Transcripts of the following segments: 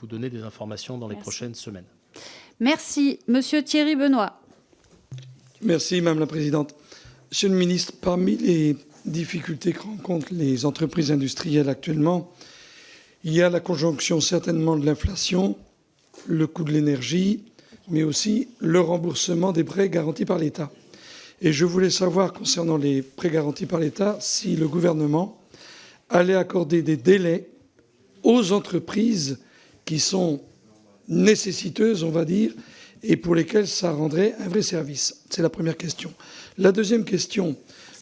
vous donner des informations dans les prochaines semaines. Merci. Monsieur Thierry Benoît. Merci, Madame la Présidente. Monsieur le Ministre, parmi les difficultés que rencontrent les entreprises industrielles actuellement, il y a la conjonction certainement de l'inflation, le coût de l'énergie, mais aussi le remboursement des prêts garantis par l'État. Et je voulais savoir, concernant les prêts garantis par l'État, si le gouvernement allait accorder des délais aux entreprises qui sont nécessiteuses, on va dire, et pour lesquelles ça rendrait un vrai service. C'est la première question. La deuxième question,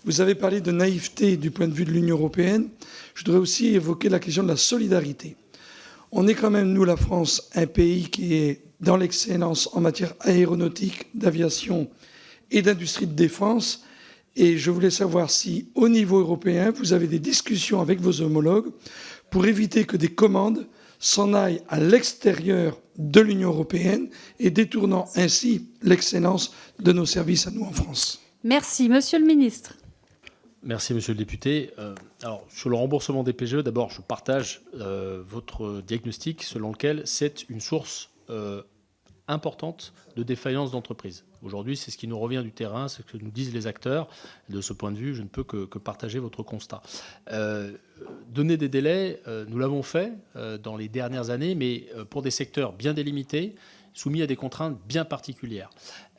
vous avez parlé de naïveté du point de vue de l'Union européenne. Je voudrais aussi évoquer la question de la solidarité. On est quand même, nous, la France, un pays qui est dans l'excellence en matière aéronautique, d'aviation et d'industrie de défense. Et je voulais savoir si, au niveau européen, vous avez des discussions avec vos homologues pour éviter que des commandes s'en aillent à l'extérieur de l'Union européenne et détournant ainsi l'excellence de nos services à nous en France. Merci. Monsieur le ministre. Merci, monsieur le député. Alors, sur le remboursement des PGE, d'abord, je partage votre diagnostic selon lequel c'est une source importante de défaillance d'entreprise. Aujourd'hui, c'est ce qui nous revient du terrain, c'est ce que nous disent les acteurs. Et de ce point de vue, je ne peux que partager votre constat. Donner des délais, nous l'avons fait dans les dernières années, mais pour des secteurs bien délimités, soumis à des contraintes bien particulières.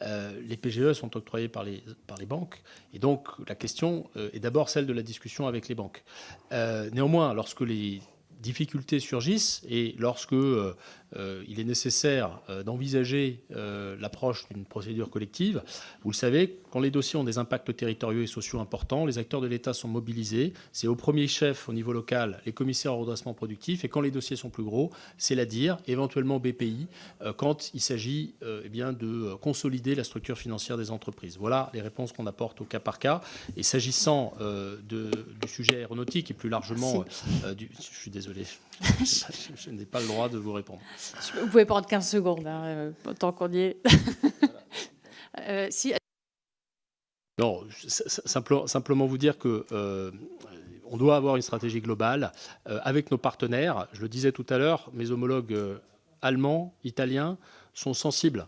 Les PGE sont octroyés par les banques, et donc la question est d'abord celle de la discussion avec les banques. Néanmoins, lorsque les difficultés surgissent et lorsque il est nécessaire d'envisager l'approche d'une procédure collective, vous le savez, quand les dossiers ont des impacts territoriaux et sociaux importants, les acteurs de l'État sont mobilisés. C'est au premier chef, au niveau local, les commissaires au redressement productif. Et quand les dossiers sont plus gros, c'est la DIR, éventuellement BPI, quand il s'agit de consolider la structure financière des entreprises. Voilà les réponses qu'on apporte au cas par cas. Et s'agissant du sujet aéronautique et plus largement je suis désolé, je n'ai pas le droit de vous répondre. Vous pouvez prendre 15 secondes, tant qu'on y est. Si. Non, simplement vous dire que on doit avoir une stratégie globale avec nos partenaires. Je le disais tout à l'heure, mes homologues allemands, italiens sont sensibles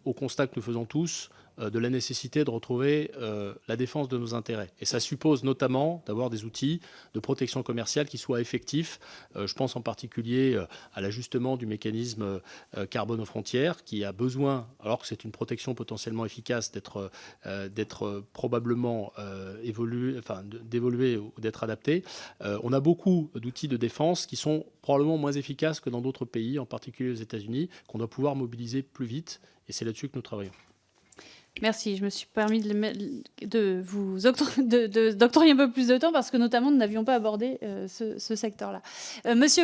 au constat que nous faisons tous de la nécessité de retrouver la défense de nos intérêts. Et ça suppose notamment d'avoir des outils de protection commerciale qui soient effectifs. Je pense en particulier à l'ajustement du mécanisme carbone aux frontières, qui a besoin, alors que c'est une protection potentiellement efficace, d'être probablement d'évoluer ou d'être adapté. On a beaucoup d'outils de défense qui sont probablement moins efficaces que dans d'autres pays, en particulier aux États-Unis, qu'on doit pouvoir mobiliser plus vite. Et c'est là-dessus que nous travaillons. Merci. Je me suis permis de vous d'octroyer un peu plus de temps parce que notamment nous n'avions pas abordé ce secteur-là. Monsieur